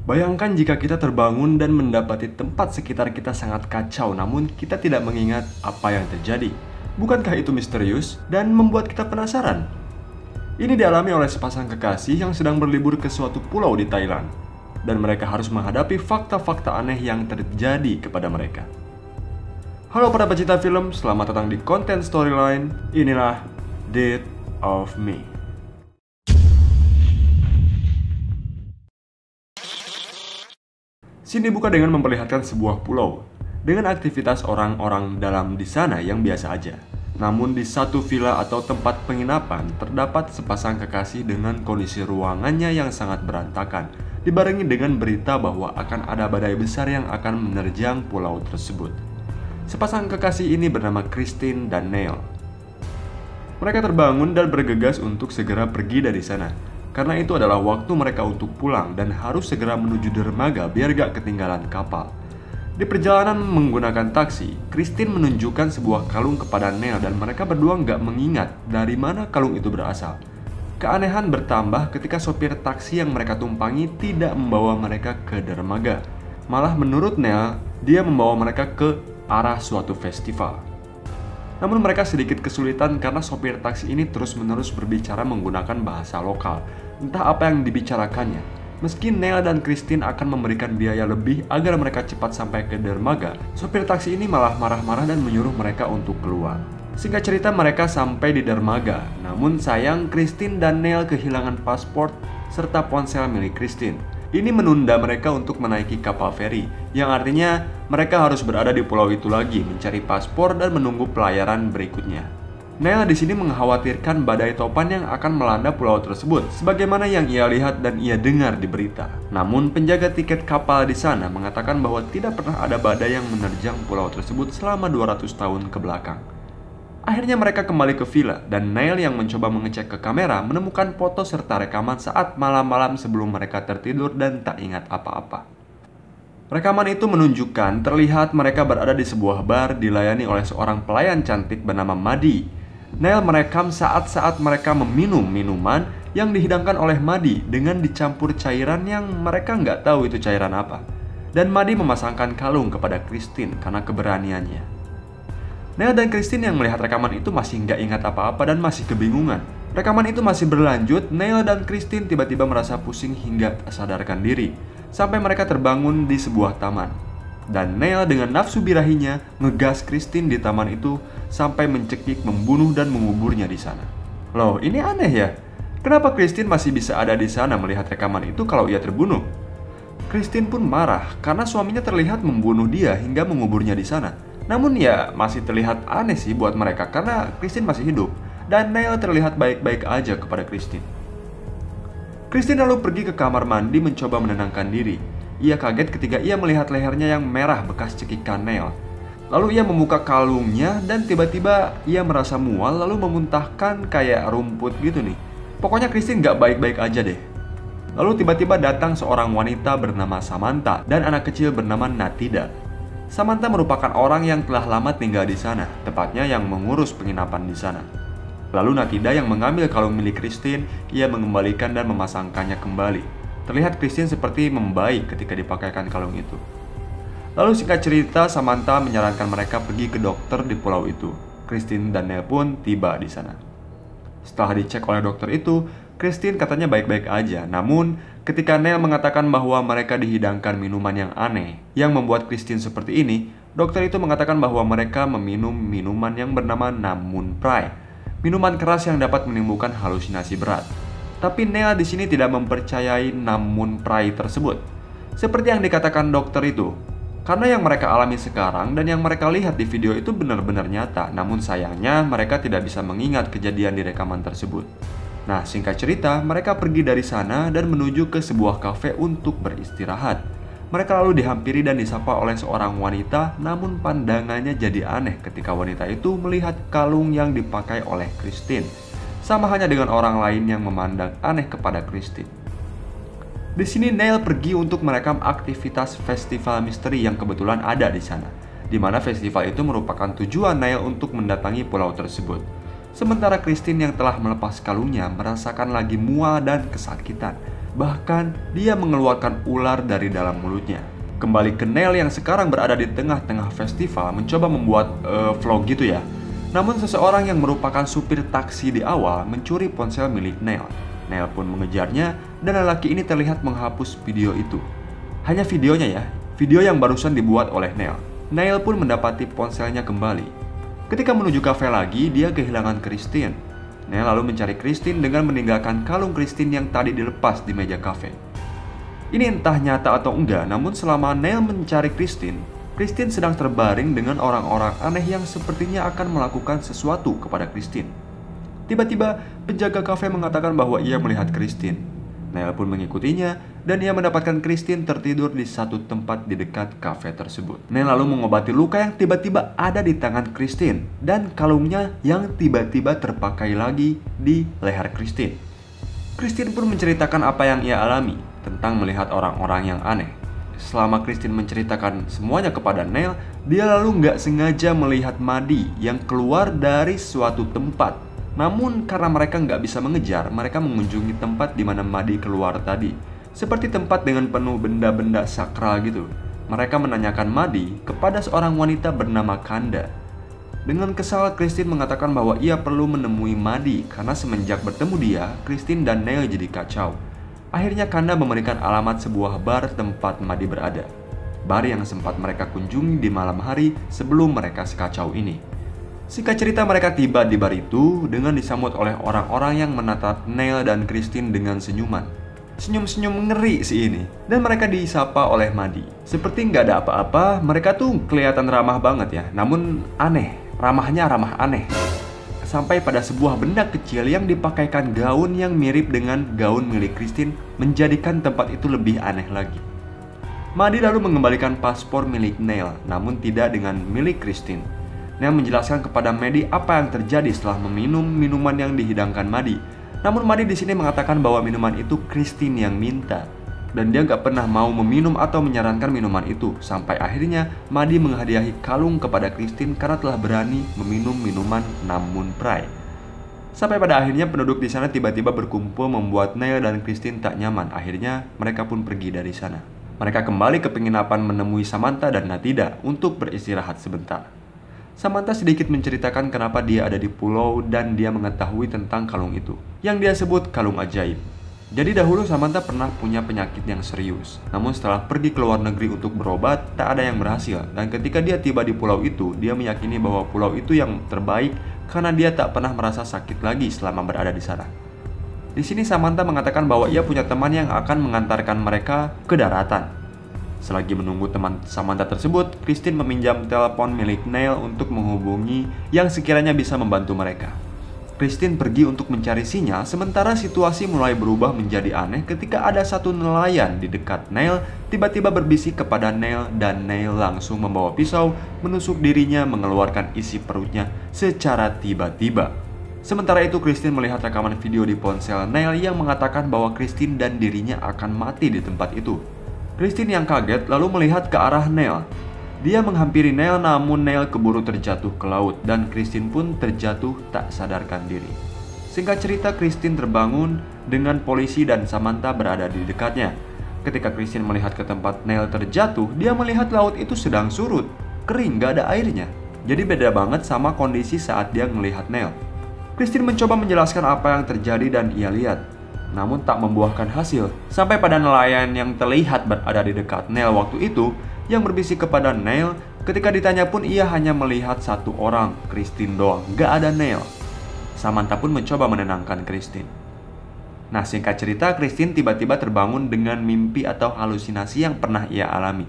Bayangkan jika kita terbangun dan mendapati tempat sekitar kita sangat kacau, namun kita tidak mengingat apa yang terjadi. Bukankah itu misterius dan membuat kita penasaran? Ini dialami oleh sepasang kekasih yang sedang berlibur ke suatu pulau di Thailand, dan mereka harus menghadapi fakta-fakta aneh yang terjadi kepada mereka. Halo para pecinta film, selamat datang di konten storyline. Inilah Death of Me. Scene dibuka dengan memperlihatkan sebuah pulau dengan aktivitas orang-orang dalam di sana yang biasa aja. Namun di satu villa atau tempat penginapan terdapat sepasang kekasih dengan kondisi ruangannya yang sangat berantakan, dibarengi dengan berita bahwa akan ada badai besar yang akan menerjang pulau tersebut. Sepasang kekasih ini bernama Christine dan Neil. Mereka terbangun dan bergegas untuk segera pergi dari sana, karena itu adalah waktu mereka untuk pulang dan harus segera menuju dermaga biar gak ketinggalan kapal. Di perjalanan menggunakan taksi, Christine menunjukkan sebuah kalung kepada Neil dan mereka berdua gak mengingat dari mana kalung itu berasal. Keanehan bertambah ketika sopir taksi yang mereka tumpangi tidak membawa mereka ke dermaga. Malah menurut Neil, dia membawa mereka ke arah suatu festival. Namun mereka sedikit kesulitan karena sopir taksi ini terus-menerus berbicara menggunakan bahasa lokal. Entah apa yang dibicarakannya. Meski Neil dan Christine akan memberikan biaya lebih agar mereka cepat sampai ke dermaga, sopir taksi ini malah marah-marah dan menyuruh mereka untuk keluar. Singkat cerita, mereka sampai di dermaga. Namun sayang, Christine dan Neil kehilangan paspor serta ponsel milik Christine. Ini menunda mereka untuk menaiki kapal feri, yang artinya mereka harus berada di pulau itu lagi mencari paspor dan menunggu pelayaran berikutnya. Neil di sini mengkhawatirkan badai topan yang akan melanda pulau tersebut, sebagaimana yang ia lihat dan ia dengar di berita. Namun penjaga tiket kapal di sana mengatakan bahwa tidak pernah ada badai yang menerjang pulau tersebut selama 200 tahun ke belakang. Akhirnya mereka kembali ke villa dan Neil yang mencoba mengecek ke kamera menemukan foto serta rekaman saat malam-malam sebelum mereka tertidur dan tak ingat apa-apa. Rekaman itu menunjukkan terlihat mereka berada di sebuah bar dilayani oleh seorang pelayan cantik bernama Maddie. Neil merekam saat-saat mereka meminum minuman yang dihidangkan oleh Maddie dengan dicampur cairan yang mereka nggak tahu itu cairan apa. Dan Maddie memasangkan kalung kepada Christine karena keberaniannya. Neil dan Christine yang melihat rekaman itu masih nggak ingat apa-apa dan masih kebingungan. Rekaman itu masih berlanjut, Neil dan Christine tiba-tiba merasa pusing hingga tak sadarkan diri, sampai mereka terbangun di sebuah taman. Dan Neil dengan nafsu birahinya ngegas Christine di taman itu sampai mencekik, membunuh dan menguburnya di sana. Loh, ini aneh ya? Kenapa Christine masih bisa ada di sana melihat rekaman itu kalau ia terbunuh? Christine pun marah karena suaminya terlihat membunuh dia hingga menguburnya di sana. Namun ya masih terlihat aneh sih buat mereka karena Christine masih hidup dan Neil terlihat baik-baik aja kepada Christine. Christine lalu pergi ke kamar mandi mencoba menenangkan diri. Ia kaget ketika ia melihat lehernya yang merah bekas cekikan Neil. Lalu ia membuka kalungnya dan tiba-tiba ia merasa mual lalu memuntahkan kayak rumput gitu nih. Pokoknya Christine gak baik-baik aja deh. Lalu tiba-tiba datang seorang wanita bernama Samantha dan anak kecil bernama Natida. Samantha merupakan orang yang telah lama tinggal di sana, tepatnya yang mengurus penginapan di sana. Lalu Natida yang mengambil kalung milik Christine, ia mengembalikan dan memasangkannya kembali. Terlihat Christine seperti membaik ketika dipakaikan kalung itu. Lalu singkat cerita, Samantha menyarankan mereka pergi ke dokter di pulau itu. Christine dan Neil pun tiba di sana. Setelah dicek oleh dokter itu, Christine katanya baik-baik aja. Namun, ketika Neil mengatakan bahwa mereka dihidangkan minuman yang aneh yang membuat Christine seperti ini, dokter itu mengatakan bahwa mereka meminum minuman yang bernama Namun Prai, minuman keras yang dapat menimbulkan halusinasi berat. Tapi Neil di sini tidak mempercayai Namun Prai tersebut, seperti yang dikatakan dokter itu. Karena yang mereka alami sekarang dan yang mereka lihat di video itu benar-benar nyata. Namun sayangnya mereka tidak bisa mengingat kejadian di rekaman tersebut. Nah, singkat cerita, mereka pergi dari sana dan menuju ke sebuah kafe untuk beristirahat. Mereka lalu dihampiri dan disapa oleh seorang wanita, namun pandangannya jadi aneh ketika wanita itu melihat kalung yang dipakai oleh Christine. Sama halnya dengan orang lain yang memandang aneh kepada Christine. Di sini Neil pergi untuk merekam aktivitas festival misteri yang kebetulan ada di sana, di mana festival itu merupakan tujuan Neil untuk mendatangi pulau tersebut. Sementara Christine yang telah melepas kalungnya merasakan lagi mual dan kesakitan. Bahkan dia mengeluarkan ular dari dalam mulutnya. Kembali ke Neil yang sekarang berada di tengah-tengah festival mencoba membuat vlog gitu ya. Namun seseorang yang merupakan supir taksi di awal mencuri ponsel milik Neil. Neil pun mengejarnya dan lelaki ini terlihat menghapus video itu. Hanya videonya ya, video yang barusan dibuat oleh Neil. Neil pun mendapati ponselnya kembali. Ketika menuju kafe lagi, dia kehilangan Christine. Neil lalu mencari Christine dengan meninggalkan kalung Christine yang tadi dilepas di meja kafe. Ini entah nyata atau enggak, namun selama Neil mencari Christine sedang terbaring dengan orang-orang aneh yang sepertinya akan melakukan sesuatu kepada Christine. Tiba-tiba, penjaga kafe mengatakan bahwa ia melihat Christine. Neil pun mengikutinya, dan ia mendapatkan Christine tertidur di satu tempat di dekat kafe tersebut. Neil lalu mengobati luka yang tiba-tiba ada di tangan Christine, dan kalungnya yang tiba-tiba terpakai lagi di leher Christine. Christine pun menceritakan apa yang ia alami tentang melihat orang-orang yang aneh. Selama Christine menceritakan semuanya kepada Neil, dia lalu nggak sengaja melihat Maddie yang keluar dari suatu tempat. Namun karena mereka nggak bisa mengejar, mereka mengunjungi tempat di mana Maddie keluar tadi. Seperti tempat dengan penuh benda-benda sakral gitu. Mereka menanyakan Maddie kepada seorang wanita bernama Kanda. Dengan kesal, Christine mengatakan bahwa ia perlu menemui Maddie karena semenjak bertemu dia, Christine dan Neil jadi kacau. Akhirnya Kanda memberikan alamat sebuah bar tempat Maddie berada. Bar yang sempat mereka kunjungi di malam hari sebelum mereka sekacau ini. Singkat cerita, mereka tiba di bar itu dengan disambut oleh orang-orang yang menatap Neil dan Christine dengan senyuman. Senyum-senyum ngeri sih ini. Dan mereka disapa oleh Maddie. Seperti nggak ada apa-apa, mereka tuh kelihatan ramah banget ya. Namun aneh, ramahnya ramah aneh. Sampai pada sebuah benda kecil yang dipakaikan gaun yang mirip dengan gaun milik Christine menjadikan tempat itu lebih aneh lagi. Maddie lalu mengembalikan paspor milik Neil, namun tidak dengan milik Christine. Neil menjelaskan kepada Maddie apa yang terjadi setelah meminum minuman yang dihidangkan Maddie. Namun Maddie di sini mengatakan bahwa minuman itu Christine yang minta. Dan dia gak pernah mau meminum atau menyarankan minuman itu. Sampai akhirnya Maddie menghadiahi kalung kepada Christine karena telah berani meminum minuman namun pride. Sampai pada akhirnya penduduk di sana tiba-tiba berkumpul membuat Neil dan Christine tak nyaman. Akhirnya mereka pun pergi dari sana. Mereka kembali ke penginapan menemui Samantha dan Nathida untuk beristirahat sebentar. Samantha sedikit menceritakan kenapa dia ada di pulau dan dia mengetahui tentang kalung itu, yang dia sebut kalung ajaib. Jadi dahulu Samantha pernah punya penyakit yang serius. Namun setelah pergi ke luar negeri untuk berobat, tak ada yang berhasil. Dan ketika dia tiba di pulau itu, dia meyakini bahwa pulau itu yang terbaik karena dia tak pernah merasa sakit lagi selama berada di sana. Di sini Samantha mengatakan bahwa ia punya teman yang akan mengantarkan mereka ke daratan. Selagi menunggu teman Samantha tersebut, Christine meminjam telepon milik Neil untuk menghubungi yang sekiranya bisa membantu mereka. Christine pergi untuk mencari sinyal, sementara situasi mulai berubah menjadi aneh ketika ada satu nelayan di dekat Neil tiba-tiba berbisik kepada Neil dan Neil langsung membawa pisau menusuk dirinya mengeluarkan isi perutnya secara tiba-tiba. Sementara itu Christine melihat rekaman video di ponsel Neil yang mengatakan bahwa Christine dan dirinya akan mati di tempat itu. Christine yang kaget lalu melihat ke arah Neil. Dia menghampiri Neil namun Neil keburu terjatuh ke laut dan Christine pun terjatuh tak sadarkan diri. Singkat cerita, Christine terbangun dengan polisi dan Samantha berada di dekatnya. Ketika Christine melihat ke tempat Neil terjatuh, dia melihat laut itu sedang surut, kering gak ada airnya. Jadi beda banget sama kondisi saat dia melihat Neil. Christine mencoba menjelaskan apa yang terjadi dan ia lihat, namun tak membuahkan hasil. Sampai pada nelayan yang terlihat berada di dekat Neil waktu itu yang berbisik kepada Neil. Ketika ditanya pun ia hanya melihat satu orang, Christine doang, gak ada Neil. Samantha pun mencoba menenangkan Christine. Nah, singkat cerita, Christine tiba-tiba terbangun dengan mimpi atau halusinasi yang pernah ia alami.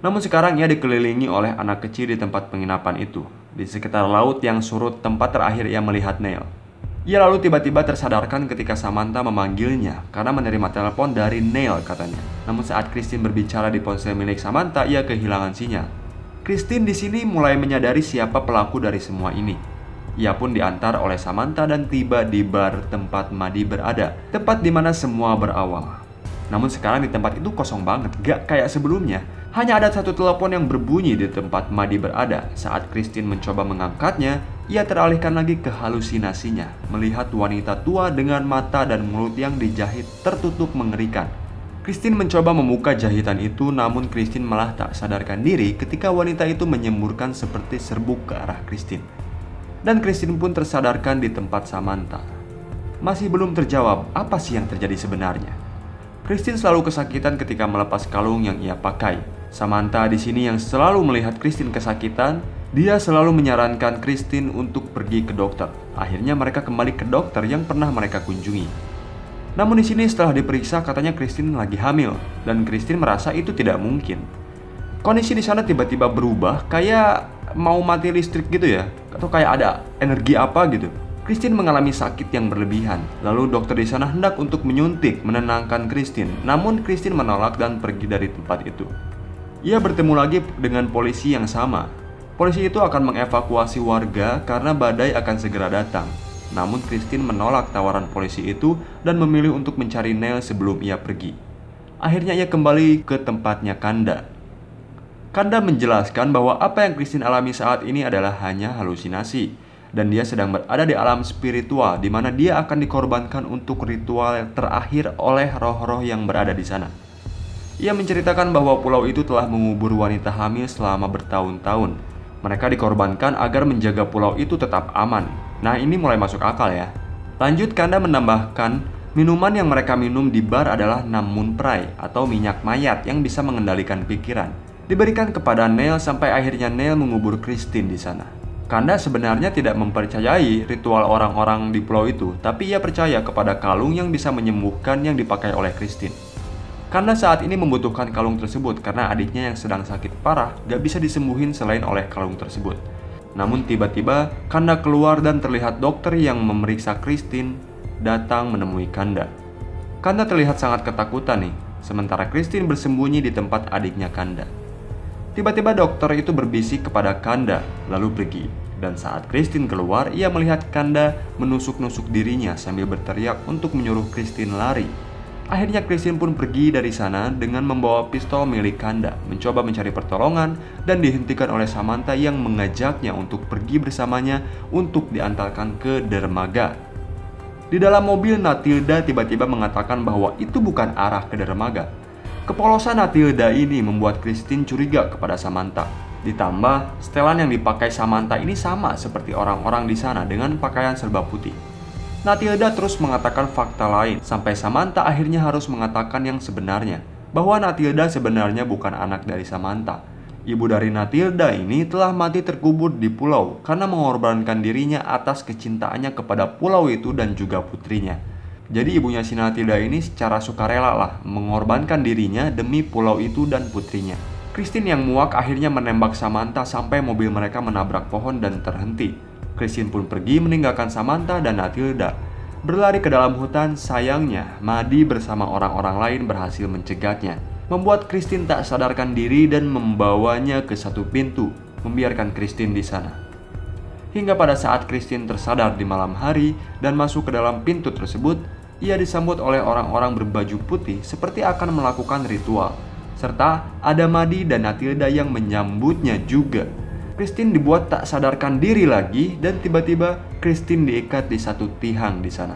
Namun sekarang ia dikelilingi oleh anak kecil di tempat penginapan itu, di sekitar laut yang surut tempat terakhir ia melihat Neil. Ia lalu tiba-tiba tersadarkan ketika Samantha memanggilnya karena menerima telepon dari Neil katanya. Namun saat Christine berbicara di ponsel milik Samantha, ia kehilangan sinyal. Christine di sini mulai menyadari siapa pelaku dari semua ini. Ia pun diantar oleh Samantha dan tiba di bar tempat Maddie berada, tempat di mana semua berawal. Namun sekarang di tempat itu kosong banget, gak kayak sebelumnya. Hanya ada satu telepon yang berbunyi di tempat Maddie berada. Saat Christine mencoba mengangkatnya, Ia teralihkan lagi ke halusinasinya, melihat wanita tua dengan mata dan mulut yang dijahit tertutup mengerikan. Christine mencoba membuka jahitan itu, namun Christine malah tak sadarkan diri ketika wanita itu menyemburkan seperti serbuk ke arah Christine. Dan Christine pun tersadarkan di tempat Samantha. Masih belum terjawab apa sih yang terjadi sebenarnya. Christine selalu kesakitan ketika melepas kalung yang ia pakai. Samantha di sini yang selalu melihat Christine kesakitan, dia selalu menyarankan Christine untuk pergi ke dokter. Akhirnya mereka kembali ke dokter yang pernah mereka kunjungi. Namun di sini setelah diperiksa katanya Christine lagi hamil dan Christine merasa itu tidak mungkin. Kondisi di sana tiba-tiba berubah, kayak mau mati listrik gitu ya, atau kayak ada energi apa gitu. Christine mengalami sakit yang berlebihan. Lalu dokter di sana hendak untuk menyuntik menenangkan Christine, namun Christine menolak dan pergi dari tempat itu. Ia bertemu lagi dengan polisi yang sama. Polisi itu akan mengevakuasi warga karena badai akan segera datang. Namun Christine menolak tawaran polisi itu dan memilih untuk mencari Neil sebelum ia pergi. Akhirnya ia kembali ke tempatnya Kanda. Kanda menjelaskan bahwa apa yang Christine alami saat ini adalah hanya halusinasi, dan dia sedang berada di alam spiritual di mana dia akan dikorbankan untuk ritual yang terakhir oleh roh-roh yang berada di sana. Ia menceritakan bahwa pulau itu telah mengubur wanita hamil selama bertahun-tahun. Mereka dikorbankan agar menjaga pulau itu tetap aman. Nah, ini mulai masuk akal ya. Lanjut, Kanda menambahkan, minuman yang mereka minum di bar adalah namun prai atau minyak mayat yang bisa mengendalikan pikiran. Diberikan kepada Neil sampai akhirnya Neil mengubur Christine di sana. Kanda sebenarnya tidak mempercayai ritual orang-orang di pulau itu, tapi ia percaya kepada kalung yang bisa menyembuhkan yang dipakai oleh Christine. Kanda saat ini membutuhkan kalung tersebut karena adiknya yang sedang sakit parah gak bisa disembuhin selain oleh kalung tersebut. Namun tiba-tiba Kanda keluar dan terlihat dokter yang memeriksa Christine datang menemui Kanda. Kanda terlihat sangat ketakutan nih, sementara Christine bersembunyi di tempat adiknya Kanda. Tiba-tiba dokter itu berbisik kepada Kanda lalu pergi. Dan saat Christine keluar, ia melihat Kanda menusuk-nusuk dirinya sambil berteriak untuk menyuruh Christine lari. Akhirnya Christine pun pergi dari sana dengan membawa pistol milik Kanda, mencoba mencari pertolongan dan dihentikan oleh Samantha yang mengajaknya untuk pergi bersamanya untuk diantarkan ke dermaga. Di dalam mobil, Natilda tiba-tiba mengatakan bahwa itu bukan arah ke dermaga. Kepolosan Natilda ini membuat Christine curiga kepada Samantha. Ditambah, setelan yang dipakai Samantha ini sama seperti orang-orang di sana dengan pakaian serba putih. Natilda terus mengatakan fakta lain, sampai Samantha akhirnya harus mengatakan yang sebenarnya, bahwa Natilda sebenarnya bukan anak dari Samantha. Ibu dari Natilda ini telah mati terkubur di pulau karena mengorbankan dirinya atas kecintaannya kepada pulau itu dan juga putrinya. Jadi ibunya si Natilda ini secara sukarela lah mengorbankan dirinya demi pulau itu dan putrinya. Christine yang muak akhirnya menembak Samantha sampai mobil mereka menabrak pohon dan terhenti. Christine pun pergi meninggalkan Samantha dan Natilda. Berlari ke dalam hutan, sayangnya Maddie bersama orang-orang lain berhasil mencegahnya, membuat Christine tak sadarkan diri dan membawanya ke satu pintu, membiarkan Christine di sana. Hingga pada saat Christine tersadar di malam hari dan masuk ke dalam pintu tersebut, ia disambut oleh orang-orang berbaju putih seperti akan melakukan ritual, serta ada Maddie dan Natilda yang menyambutnya juga. Christine dibuat tak sadarkan diri lagi dan tiba-tiba Christine diikat di satu tiang di sana.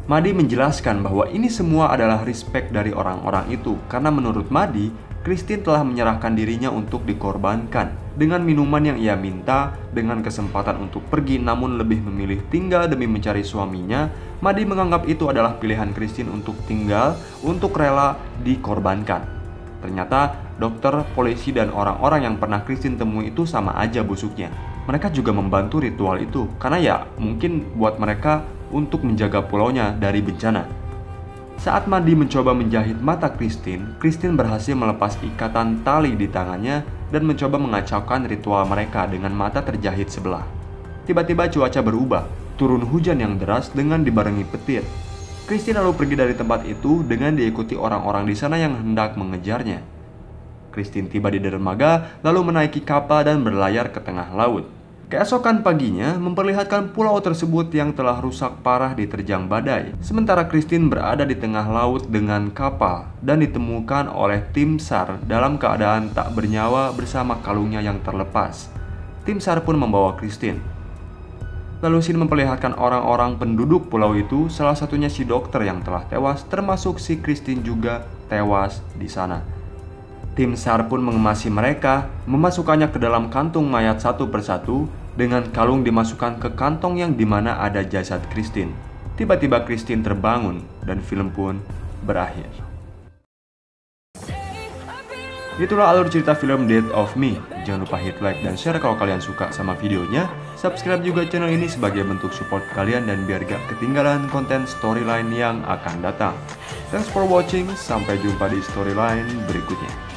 Maddie menjelaskan bahwa ini semua adalah respect dari orang-orang itu karena menurut Maddie, Christine telah menyerahkan dirinya untuk dikorbankan dengan minuman yang ia minta, dengan kesempatan untuk pergi namun lebih memilih tinggal demi mencari suaminya. Maddie menganggap itu adalah pilihan Christine untuk tinggal, untuk rela dikorbankan. Ternyata dokter, polisi, dan orang-orang yang pernah Christine temui itu sama aja busuknya. Mereka juga membantu ritual itu karena ya mungkin buat mereka untuk menjaga pulaunya dari bencana. Saat Maddie mencoba menjahit mata Christine, Christine berhasil melepas ikatan tali di tangannya dan mencoba mengacaukan ritual mereka dengan mata terjahit sebelah. Tiba-tiba cuaca berubah, turun hujan yang deras dengan dibarengi petir. Christine lalu pergi dari tempat itu dengan diikuti orang-orang di sana yang hendak mengejarnya. Christine tiba di dermaga, lalu menaiki kapal dan berlayar ke tengah laut. Keesokan paginya memperlihatkan pulau tersebut yang telah rusak parah diterjang badai. Sementara Christine berada di tengah laut dengan kapal dan ditemukan oleh tim SAR dalam keadaan tak bernyawa bersama kalungnya yang terlepas. Tim SAR pun membawa Christine. Lalu scene memperlihatkan orang-orang penduduk pulau itu, salah satunya si dokter yang telah tewas, termasuk si Christine juga tewas di sana. Tim SAR pun mengemasi mereka, memasukkannya ke dalam kantung mayat satu persatu, dengan kalung dimasukkan ke kantong yang dimana ada jasad Christine. Tiba-tiba Christine terbangun, dan film pun berakhir. Itulah alur cerita film Death of Me. Jangan lupa hit like dan share kalau kalian suka sama videonya. Subscribe juga channel ini sebagai bentuk support kalian dan biar gak ketinggalan konten storyline yang akan datang. Thanks for watching, sampai jumpa di storyline berikutnya.